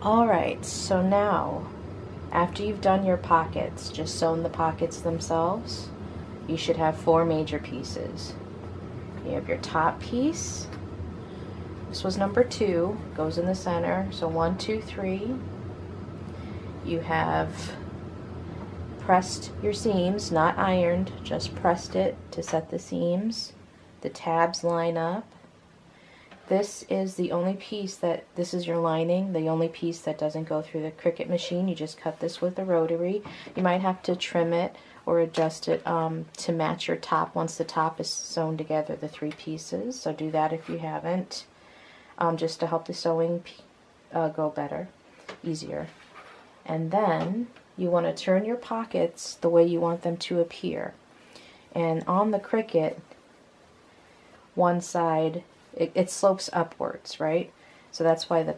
Alright, so now, after you've done your pockets, just sewn the pockets themselves, you should have 4 major pieces. You have your top piece. This was number 2, goes in the center, so 1, 2, 3. You have pressed your seams, not ironed, just pressed it to set the seams. The tabs line up. This is the only piece this is your lining, the only piece that doesn't go through the Cricut machine. You just cut this with a rotary. You might have to trim it or adjust it to match your top once the top is sewn together, the 3 pieces. So do that if you haven't, just to help the sewing go better, easier. And then you want to turn your pockets the way you want them to appear. And on the Cricut, one side, it slopes upwards, right? So that's why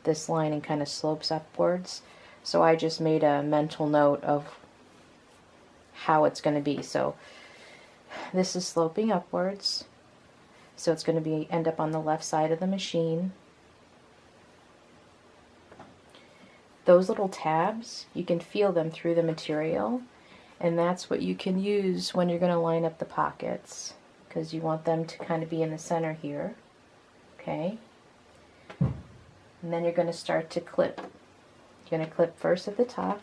this lining kind of slopes upwards. So I just made a mental note of how it's going to be. So this is sloping upwards. So it's going to end up on the left side of the machine. Those little tabs, you can feel them through the material, and that's what you can use when you're going to line up the pockets, because you want them to kind of be in the center here. Okay? And then you're going to start to clip. You're going to clip first at the top.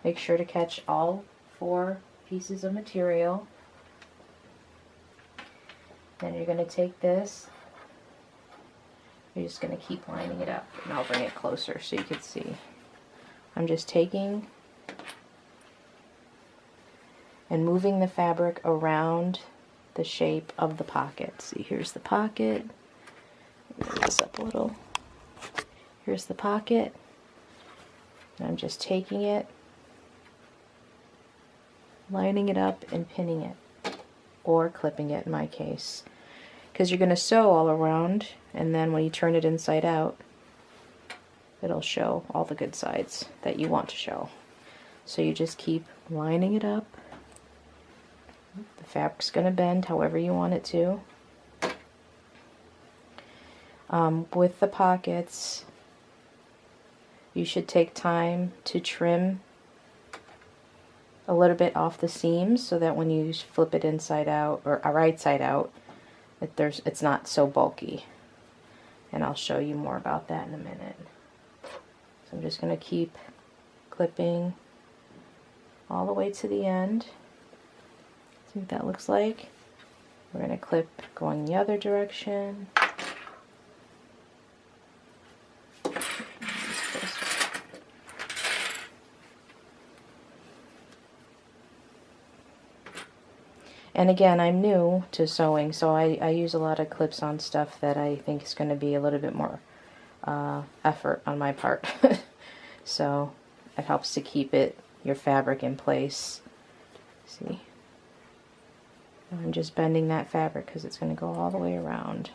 Make sure to catch all 4 pieces of material. Then you're going to take this. You're just going to keep lining it up. And I'll bring it closer so you can see. I'm just taking and moving the fabric around the shape of the pocket. See, here's the pocket. Move this up a little. Here's the pocket. And I'm just taking it, lining it up, and pinning it, or clipping it in my case, because you're going to sew all around, and then when you turn it inside out, it'll show all the good sides that you want to show. So you just keep lining it up. The fabric's going to bend however you want it to. With the pockets, you should take time to trim a little bit off the seams so that when you flip it inside out, or right side out, it's not so bulky. And I'll show you more about that in a minute. So I'm just going to keep clipping all the way to the end. See what that looks like. We're going to clip going the other direction. And again, I'm new to sewing, so I use a lot of clips on stuff that I think is going to be a little bit more effort on my part. So it helps to keep your fabric in place. See? I'm just bending that fabric because it's going to go all the way around.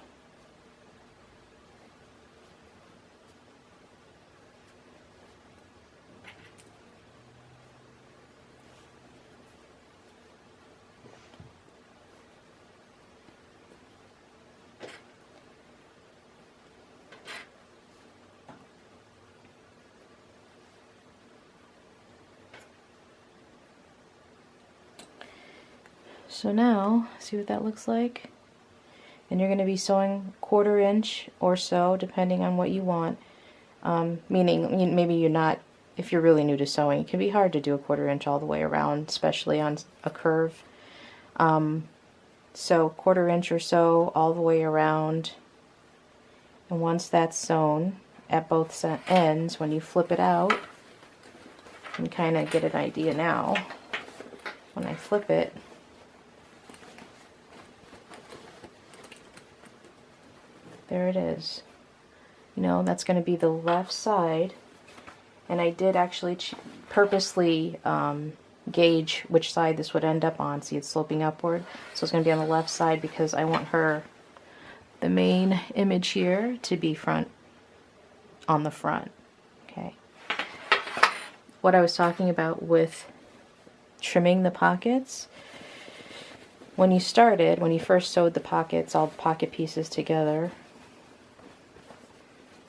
So now, see what that looks like? And you're going to be sewing 1/4 inch or so, depending on what you want. Meaning, maybe you're not, if you're really new to sewing, it can be hard to do 1/4 inch all the way around, especially on a curve. So 1/4 inch or so all the way around. And once that's sewn at both ends, when you flip it out, you can kind of get an idea now. When I flip it, there it is. You know, that's going to be the left side. And I did actually purposely gauge which side this would end up on. See, it's sloping upward. So it's going to be on the left side because I want the main image here, to be on the front. Okay. What I was talking about with trimming the pockets, when you first sewed the pockets, all the pocket pieces together,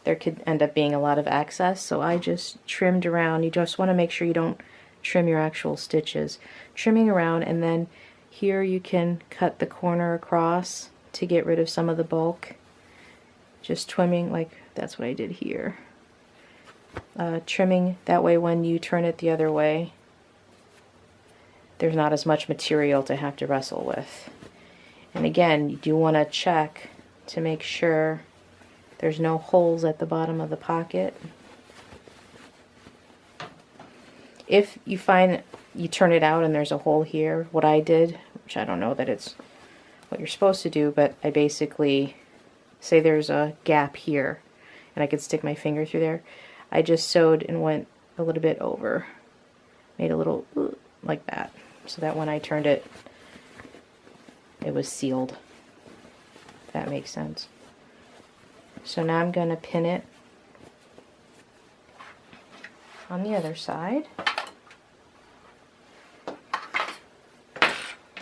there could end up being a lot of excess, so I just trimmed around. You just want to make sure you don't trim your actual stitches. Trimming around, and then here you can cut the corner across to get rid of some of the bulk. Just trimming, like that's what I did here. Trimming, that way when you turn it the other way, there's not as much material to have to wrestle with. And again, you do want to check to make sure there's no holes at the bottom of the pocket. If you find you turn it out and there's a hole here, what I did, which I don't know that it's what you're supposed to do, but I basically, say there's a gap here and I could stick my finger through there, I just sewed and went a little bit over, made a little like that, so that when I turned it, it was sealed, if that makes sense. So now I'm going to pin it on the other side.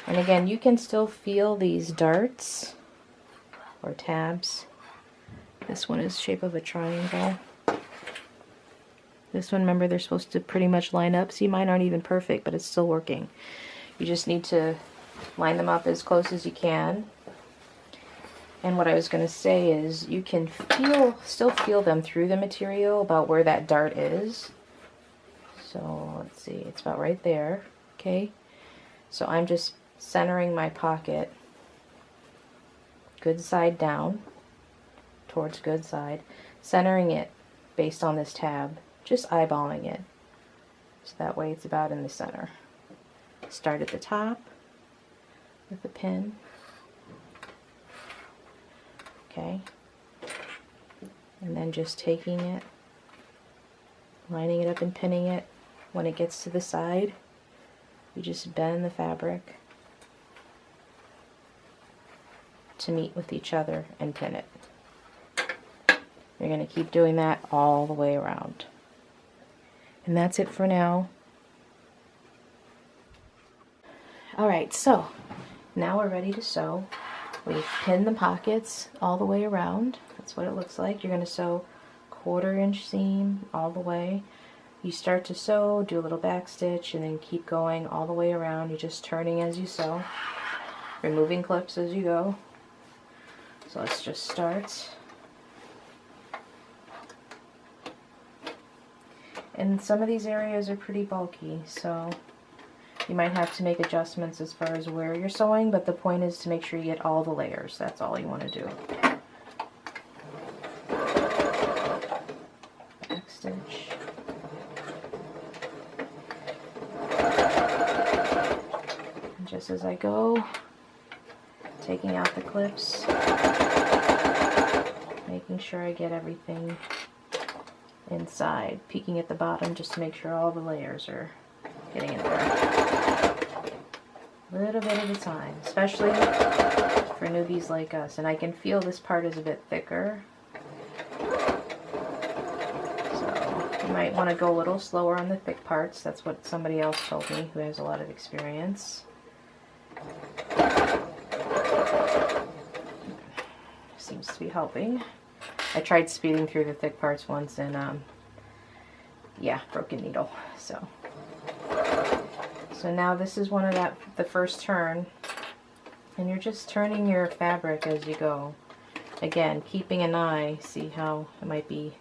And again, you can still feel these darts or tabs. This one is shape of a triangle. This one, remember, they're supposed to pretty much line up. See, mine aren't even perfect, but it's still working. You just need to line them up as close as you can. And what I was going to say is you can still feel them through the material about where that dart is. So let's see, it's about right there. Okay, so I'm just centering my pocket good side down towards good side, centering it based on this tab, just eyeballing it, so that way it's about in the center. Start at the top with the pin. Okay, and then just taking it, lining it up and pinning it. When it gets to the side, you just bend the fabric to meet with each other and pin it. You're going to keep doing that all the way around. And that's it for now. Alright, so now we're ready to sew. We've pinned the pockets all the way around. That's what it looks like. You're going to sew 1/4 inch seam all the way. You start to sew, do a little back stitch, and then keep going all the way around. You're just turning as you sew, removing clips as you go. So let's just start. And some of these areas are pretty bulky, so you might have to make adjustments as far as where you're sewing, but the point is to make sure you get all the layers. That's all you want to do. Back stitch. And just as I go, taking out the clips, making sure I get everything inside, peeking at the bottom just to make sure all the layers are getting in there. A little bit at a time, especially for newbies like us. And I can feel this part is a bit thicker, so you might want to go a little slower on the thick parts. That's what somebody else told me who has a lot of experience. Seems to be helping. I tried speeding through the thick parts once and yeah, broken needle. So now this is the first turn, and you're just turning your fabric as you go. Again, keeping an eye, see how it might be,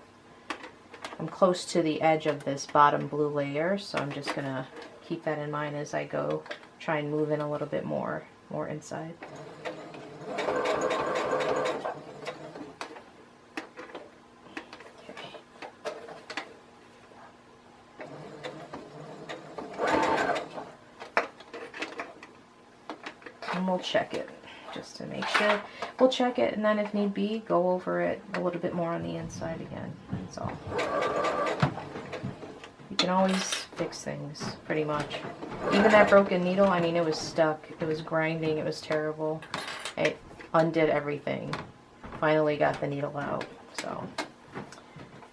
I'm close to the edge of this bottom blue layer, so I'm just gonna keep that in mind as I go, try and move in a little bit more inside. And we'll check it just to make sure. We'll check it, and then if need be, go over it a little bit more on the inside again. That's all. You can always fix things, pretty much. Even that broken needle, I mean, it was stuck. It was grinding. It was terrible. I undid everything. Finally got the needle out, so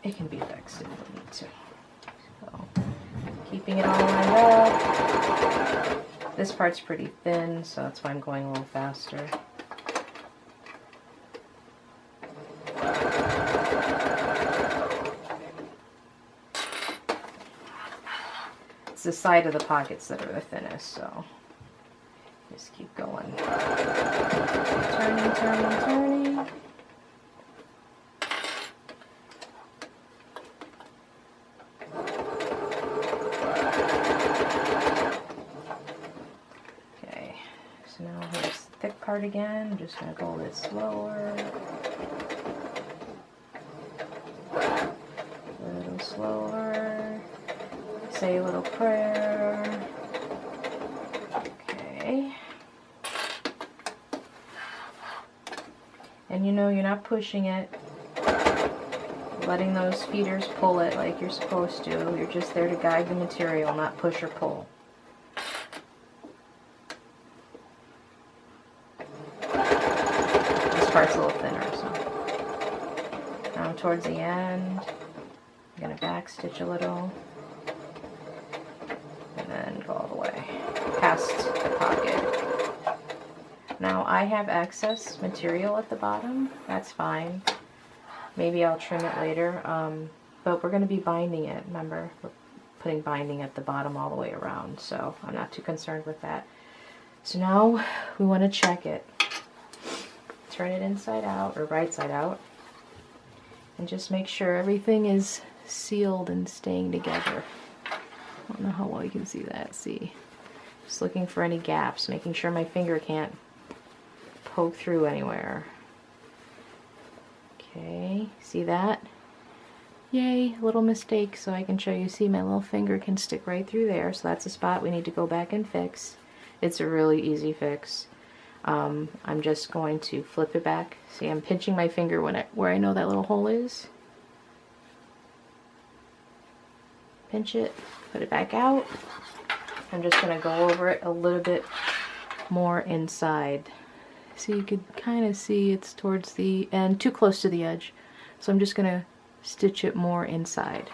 it can be fixed if we need to. So, keeping it all lined up. This part's pretty thin, so that's why I'm going a little faster. the side of the pockets that are the thinnest, so just keep going. Turning, turning, turning. Okay, so now here's the thick part again. I'm just going to go a bit slower. A little slower. Say a little prayer. Okay. And you know you're not pushing it, letting those feeders pull it like you're supposed to. You're just there to guide the material, not push or pull. This part's a little thinner, so. Now towards the end, I'm going to back stitch a little. And then go all the way past the pocket. Now I have excess material at the bottom. That's fine. Maybe I'll trim it later. But we're going to be binding it. Remember, we're putting binding at the bottom all the way around. So I'm not too concerned with that. So now we want to check it. Turn it inside out or right side out. And just make sure everything is sealed and staying together. I don't know how well you can see that. See, just looking for any gaps, making sure my finger can't poke through anywhere. Okay, see that? Yay, little mistake, so I can show you. See, my little finger can stick right through there, so that's a spot we need to go back and fix. It's a really easy fix. I'm just going to flip it back. See, I'm pinching my finger where I know that little hole is. Pinch it, put it back out. I'm just going to go over it a little bit more inside. So you could kind of see it's towards the end, too close to the edge. So I'm just going to stitch it more inside.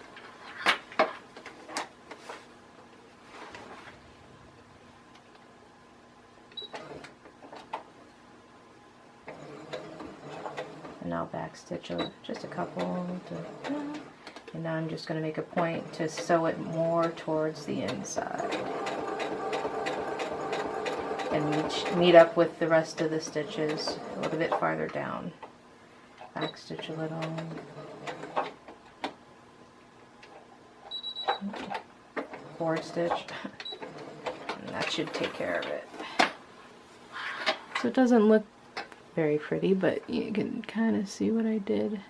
And now back stitch just a couple. And now I'm just going to make a point to sew it more towards the inside. And meet up with the rest of the stitches a little bit farther down. Back stitch a little. Forward stitch. And that should take care of it. So it doesn't look very pretty, but you can kind of see what I did.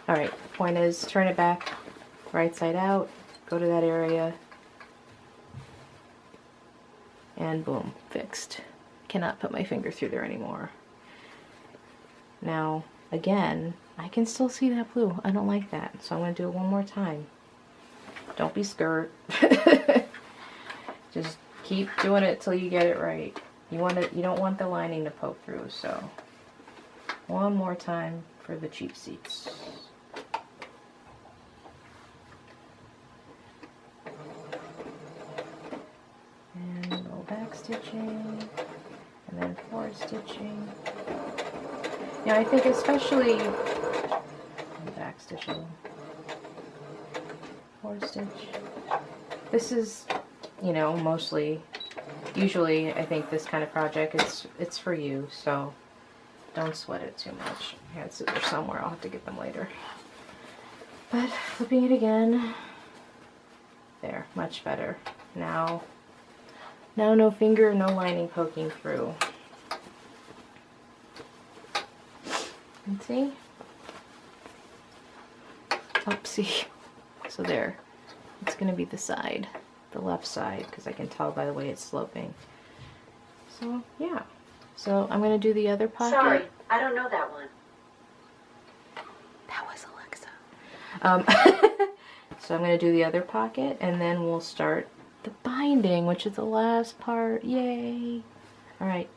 Alright, the point is turn it back, right side out, go to that area, and boom, fixed. Cannot put my finger through there anymore. Now, again, I can still see that blue. I don't like that, so I'm going to do it one more time. Don't be scared. Just keep doing it till you get it right. You don't want the lining to poke through, so one more time for the cheap seats. Back stitching and then forward stitching. Now I think especially back stitching, forward stitch. This is, you know, usually I think this kind of project it's for you, so don't sweat it too much. I had scissors somewhere. I'll have to get them later. But flipping it again, there, much better. Now no finger, no lining poking through. And see? Oopsie. So there. It's going to be the side, the left side, because I can tell by the way it's sloping. So, yeah. So I'm going to do the other pocket. Sorry, I don't know that one. That was Alexa. So I'm going to do the other pocket, and then we'll start the binding, which is the last part. Yay! Alright,